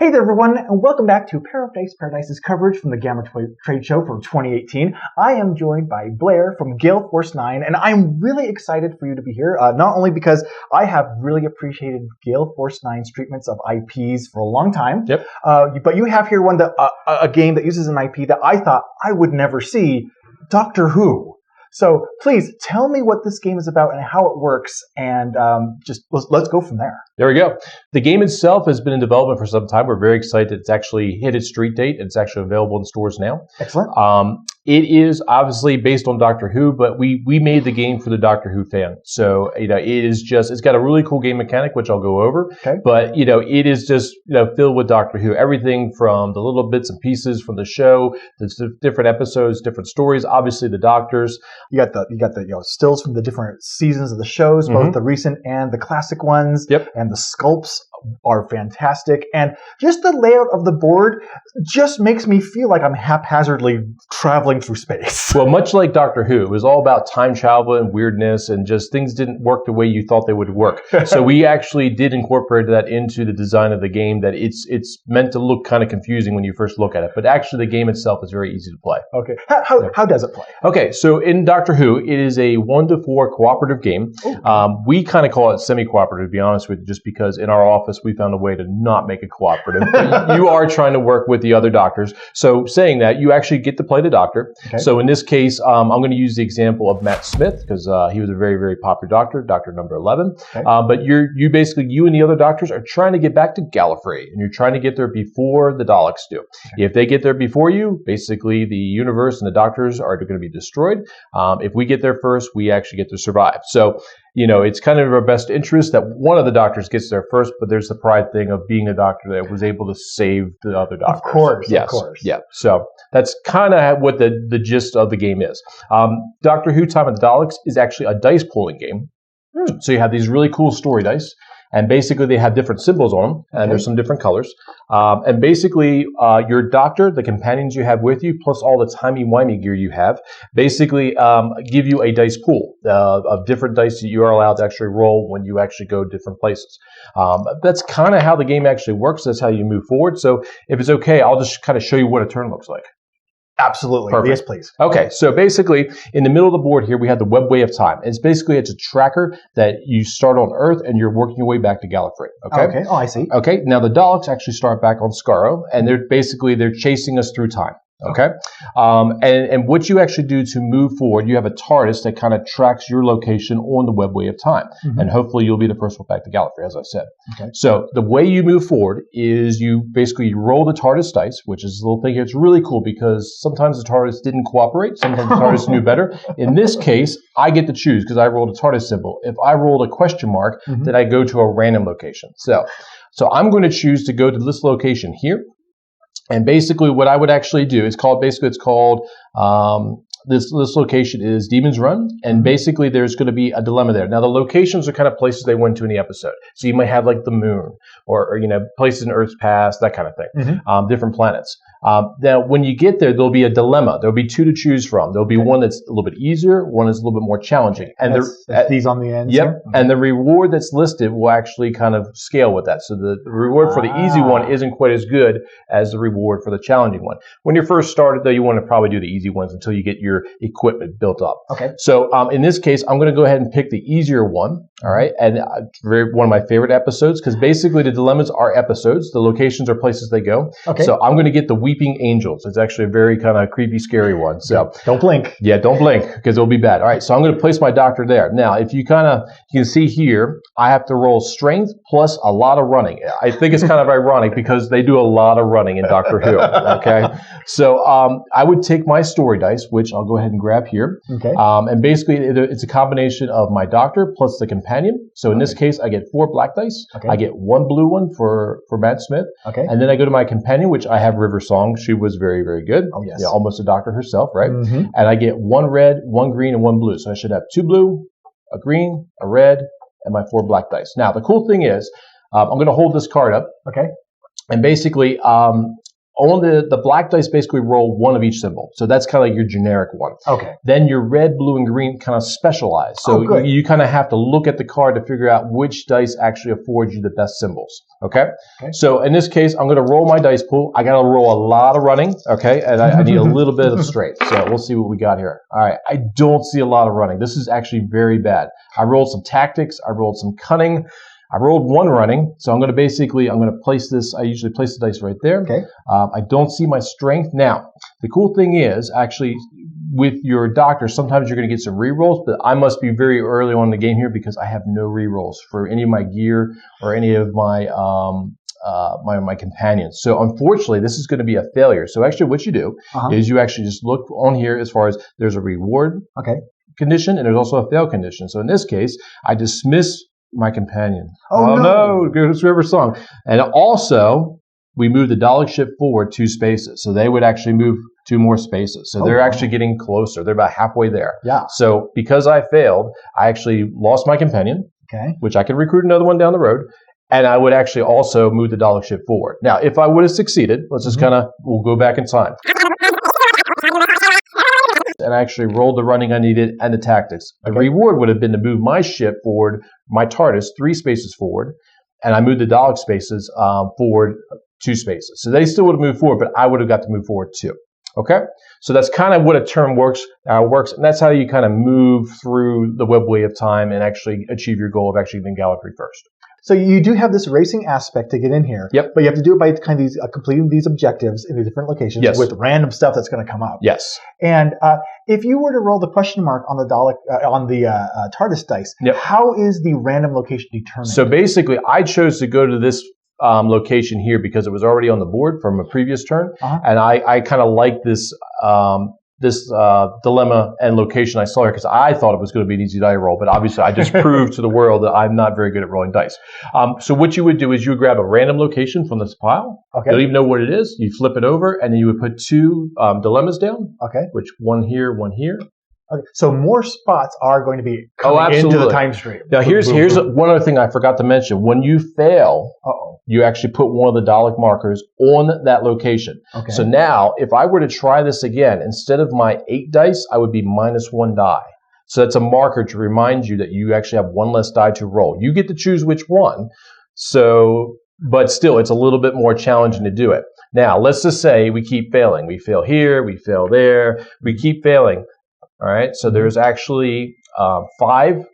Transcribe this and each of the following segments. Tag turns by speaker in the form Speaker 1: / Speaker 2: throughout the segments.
Speaker 1: Hey there everyone, and welcome back to Paradise's coverage from the Gamma Trade Show from 2018. I am joined by Blair from Gale Force 9, and I'm really excited for you to be here, not only because I have really appreciated Gale Force 9's treatments of IPs for a long time, but you have here one that a game that uses an IP that I thought I would never see, Doctor Who. So please tell me what this game is about and how it works, and just let's go from there.
Speaker 2: There we go. The game itself has been in development for some time. We're very excited it's actually hit its street date. It's actually available in stores now.
Speaker 1: Excellent.
Speaker 2: It is obviously based on Doctor Who, but we made the game for the Doctor Who fan. So, it's got a really cool game mechanic, which I'll go over.
Speaker 1: Okay.
Speaker 2: But, it is just, filled with Doctor Who. Everything from the little bits and pieces from the show, the different episodes, different stories, obviously the Doctors.
Speaker 1: You got the stills from the different seasons of the shows, both the recent and the classic ones.
Speaker 2: Yep.
Speaker 1: And the sculpts are fantastic, and just the layout of the board just makes me feel like I'm haphazardly traveling through space.
Speaker 2: Well, much like Doctor Who, it was all about time travel and weirdness, and just things didn't work the way you thought they would work. So we actually did incorporate that into the design of the game. That it's meant to look kind of confusing when you first look at it, but actually the game itself is very easy to play.
Speaker 1: Okay, how does it play?
Speaker 2: Okay, so in Doctor Who, it is a 1-to-4 cooperative game. We kind of call it semi-cooperative, to be honest with you, just because in our office we found a way to not make it cooperative. But you are trying to work with the other doctors. So saying that, you actually get to play the doctor. Okay. So in this case, I'm going to use the example of Matt Smith because he was a very, very popular doctor, Doctor number 11. Okay. But you and the other doctors are trying to get back to Gallifrey, and you're trying to get there before the Daleks do. Okay. If they get there before you, basically the universe and the doctors are going to be destroyed. If we get there first, we actually get to survive. So, it's kind of in our best interest that one of the doctors gets there first, but there's the pride thing of being a doctor that was able to save the other doctors.
Speaker 1: Of course,
Speaker 2: yes,
Speaker 1: of course.
Speaker 2: Yeah. So that's kind of what the gist of the game is. Doctor Who Time of the Daleks is actually a dice pulling game. So you have these really cool story dice. And basically, they have different symbols on them, and there's some different colors. And basically, your doctor, the companions you have with you, plus all the timey-wimey gear you have, basically give you a dice pool of different dice that you are allowed to actually roll when you actually go different places. That's kind of how the game actually works. That's how you move forward. So if it's okay, I'll just kind of show you what a turn looks like.
Speaker 1: Absolutely.
Speaker 2: Perfect.
Speaker 1: Yes, please.
Speaker 2: Okay, so basically, in the middle of the board here, we have the webway of time. It's a tracker that you start on Earth, and you're working your way back to Gallifrey. Okay.
Speaker 1: Oh, I see.
Speaker 2: Okay. Now the Daleks actually start back on Skaro, and they're chasing us through time. Okay. And what you actually do to move forward, you have a Tardis that kind of tracks your location on the webway of time. And hopefully you'll be the first one back to Gallifrey, as I said. Okay. So the way you move forward is you roll the Tardis dice, which is a little thing here. It's really cool because sometimes the Tardis didn't cooperate. Sometimes the Tardis knew better. In this case, I get to choose because I rolled a Tardis symbol. If I rolled a question mark, then I go to a random location. So I'm going to choose to go to this location here. And basically what I would actually do is this location is Demon's Run, and basically there's going to be a dilemma there. Now the locations are kind of places they went to in the episode. So you might have like the moon or places in Earth's past, that kind of thing, different planets. Now when you get there, there'll be a dilemma. There'll be two to choose from. There'll be one that's a little bit easier, one that's a little bit more challenging. And
Speaker 1: that's these on the end.
Speaker 2: Yep. And the reward that's listed will actually kind of scale with that. So the reward for the easy one isn't quite as good as the reward for the challenging one. When you're first started, though, you want to probably do the easy ones until you get your equipment built up.
Speaker 1: Okay.
Speaker 2: So in this case, I'm going to go ahead and pick the easier one. All right. And one of my favorite episodes, because basically the dilemmas are episodes. The locations are places they go. Okay. So I'm going to get the Weeping Angels. It's actually a very kind of creepy, scary one. So
Speaker 1: don't blink.
Speaker 2: Yeah, don't blink because it'll be bad. All right. So I'm going to place my doctor there. Now, if you can see here, I have to roll strength plus a lot of running. I think it's kind of ironic because they do a lot of running in Doctor Who. Okay. So I would take my story dice, which I'll go ahead and grab here. Okay. And basically, it's a combination of my doctor plus the companion. So in this case, I get 4 black dice. Okay. I get 1 blue one for Matt Smith. Okay. And then I go to my companion, which I have River Song. She was very, very good. Oh, yes. Yeah, almost a doctor herself, right? And I get 1 red, 1 green, and 1 blue. So I should have 2 blue, a green, a red, and my 4 black dice. Now, the cool thing is, I'm going to hold this card up. Okay. And basically, on the black dice basically roll one of each symbol. So that's kind of like your generic one.
Speaker 1: Okay.
Speaker 2: Then your red, blue, and green kind of specialize. So you kind of have to look at the card to figure out which dice actually afford you the best symbols. Okay? So in this case, I'm going to roll my dice pool. I got to roll a lot of running. Okay? And I need a little bit of strength. So we'll see what we got here. All right. I don't see a lot of running. This is actually very bad. I rolled some tactics. I rolled some cunning. I rolled one running, so I'm going to place this. I usually place the dice right there.
Speaker 1: Okay.
Speaker 2: I don't see my strength. Now, the cool thing is, actually, with your doctor, sometimes you're going to get some rerolls, but I must be very early on in the game here because I have no rerolls for any of my gear or any of my my companions. So unfortunately, this is going to be a failure. So actually, what you do is you actually just look on here as far as there's a reward condition and there's also a fail condition. So in this case, I dismiss my companion. Oh no, Goes River Song. And also, we move the Dalek ship forward 2 spaces. So they would actually move 2 more spaces. So they're actually getting closer. They're about halfway there.
Speaker 1: Yeah.
Speaker 2: So because I failed, I actually lost my companion, which I can recruit another one down the road. And I would actually also move the Dalek ship forward. Now, if I would have succeeded, let's just we'll go back in time. And I actually rolled the running I needed and the tactics. The reward would have been to move my ship forward, my Tardis, 3 spaces forward, and I moved the Dalek spaces forward 2 spaces. So they still would have moved forward, but I would have got to move forward too. Okay? So that's kind of what a turn works, and that's how you kind of move through the webway of time and actually achieve your goal of actually getting Gallifrey first.
Speaker 1: So you do have this racing aspect to get in here.
Speaker 2: Yep.
Speaker 1: But you have to do it by kind of these completing these objectives in the different locations with random stuff that's going to come up.
Speaker 2: Yes.
Speaker 1: And if you were to roll the question mark on the Dalek on the Tardis dice, how is the random location determined?
Speaker 2: So basically, I chose to go to this location here because it was already on the board from a previous turn, and I kind of like this dilemma and location I saw here because I thought it was going to be an easy die roll, but obviously I just proved to the world that I'm not very good at rolling dice. So what you would do is you would grab a random location from this pile. You don't even know what it is. You flip it over, and then you would put 2 dilemmas down. Which one here, one here.
Speaker 1: So more spots are going to be coming into the time stream.
Speaker 2: Now here's one other thing I forgot to mention. When you fail, you actually put one of the Dalek markers on that location. So now, if I were to try this again, instead of my 8 dice, I would be -1 die. So that's a marker to remind you that you actually have 1 less die to roll. You get to choose which one. So, but still, it's a little bit more challenging to do it. Now, let's just say we keep failing. We fail here, we fail there, we keep failing. All right, so there's actually 5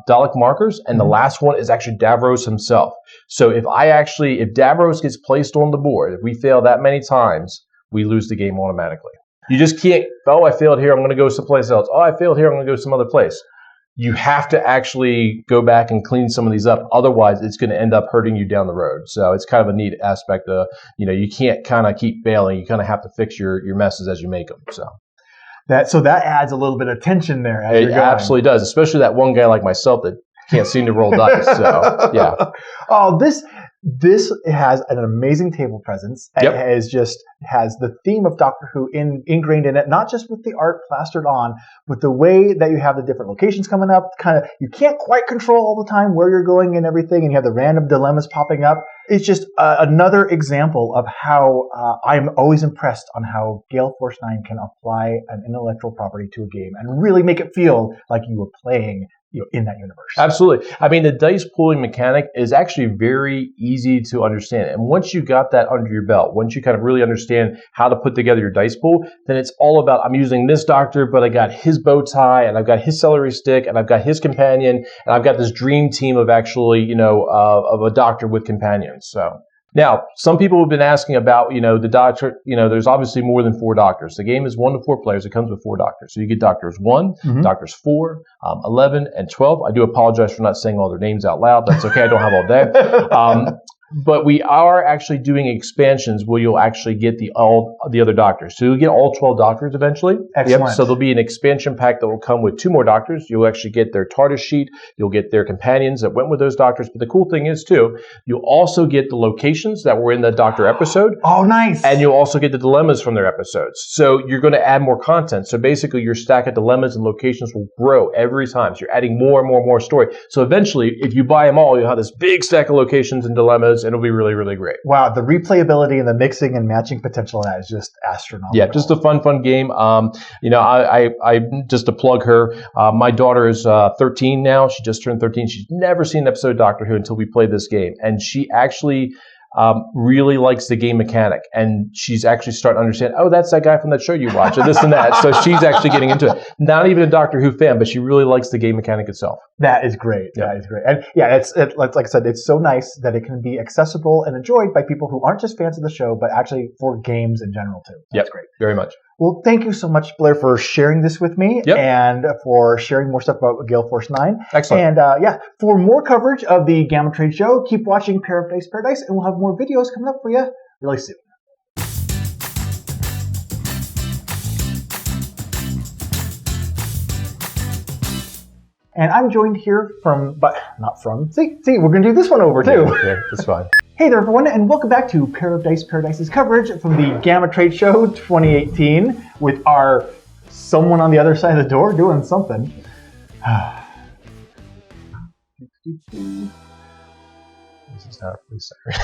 Speaker 2: Dalek markers, and the last one is actually Davros himself. So if Davros gets placed on the board, if we fail that many times, we lose the game automatically. You just can't, I failed here, I'm going to go someplace else. I failed here, I'm going to go some other place. You have to actually go back and clean some of these up. Otherwise, it's going to end up hurting you down the road. So it's kind of a neat aspect of, you can't kind of keep failing. You kind of have to fix your messes as you make them.
Speaker 1: So that adds a little bit of tension there.
Speaker 2: It absolutely does, especially that one guy like myself that can't seem to roll dice. So yeah.
Speaker 1: Oh, this has an amazing table presence. It has the theme of Doctor Who ingrained in it, not just with the art plastered on, but the way that you have the different locations coming up. Kind of, you can't quite control all the time where you're going and everything, and you have the random dilemmas popping up. It's just another example of how I'm always impressed on how Gale Force 9 can apply an intellectual property to a game and really make it feel like you were playing in that universe.
Speaker 2: Absolutely. I mean, the dice pooling mechanic is actually very easy to understand. And once you got that under your belt, once you kind of really understand how to put together your dice pool, then it's all about, I'm using this doctor, but I got his bow tie, and I've got his celery stick, and I've got his companion, and I've got this dream team of actually, of a doctor with companions. So now, some people have been asking about, the doctor, there's obviously more than 4 doctors. The game is 1 to 4 players. It comes with 4 doctors. So you get doctors 1, doctors 4, 11, and 12. I do apologize for not saying all their names out loud. That's okay. I don't have all day. But we are actually doing expansions where you'll actually get all the other doctors. So you'll get all 12 doctors eventually.
Speaker 1: Excellent.
Speaker 2: So there'll be an expansion pack that will come with 2 more doctors. You'll actually get their Tardis sheet. You'll get their companions that went with those doctors. But the cool thing is, too, you'll also get the locations that were in the doctor episode.
Speaker 1: Oh, nice.
Speaker 2: And you'll also get the dilemmas from their episodes. So you're going to add more content. So basically, your stack of dilemmas and locations will grow every time. So you're adding more and more story. So eventually, if you buy them all, you'll have this big stack of locations and dilemmas. shows. It'll be really, really great.
Speaker 1: Wow, the replayability and the mixing and matching potential of that is just astronomical.
Speaker 2: Yeah, just a fun game. I just to plug her, my daughter is 13 now. She just turned 13. She's never seen an episode of Doctor Who until we played this game. And she actually really likes the game mechanic. And she's actually starting to understand, oh, that's that guy from that show you watch, and this and that. So she's actually getting into it. Not even a Doctor Who fan, but she really likes the game mechanic itself.
Speaker 1: That is great.
Speaker 2: Yeah.
Speaker 1: That is great. And yeah, like I said, it's so nice that it can be accessible and enjoyed by people who aren't just fans of the show, but actually for games in general too. That's great.
Speaker 2: Very much.
Speaker 1: Well, thank you so much, Blair, for sharing this with me and for sharing more stuff about Gale Force 9.
Speaker 2: Excellent.
Speaker 1: And for more coverage of the Gamma Trade Show, keep watching Paradise, and we'll have more videos coming up for you really soon. And I'm joined here we're going to do this one over too.
Speaker 2: Yeah, that's fine.
Speaker 1: Hey there, everyone, and welcome back to Paradise's coverage from the Gamma Trade Show 2018 with our someone on the other side of the door doing something.
Speaker 2: This is not really sorry.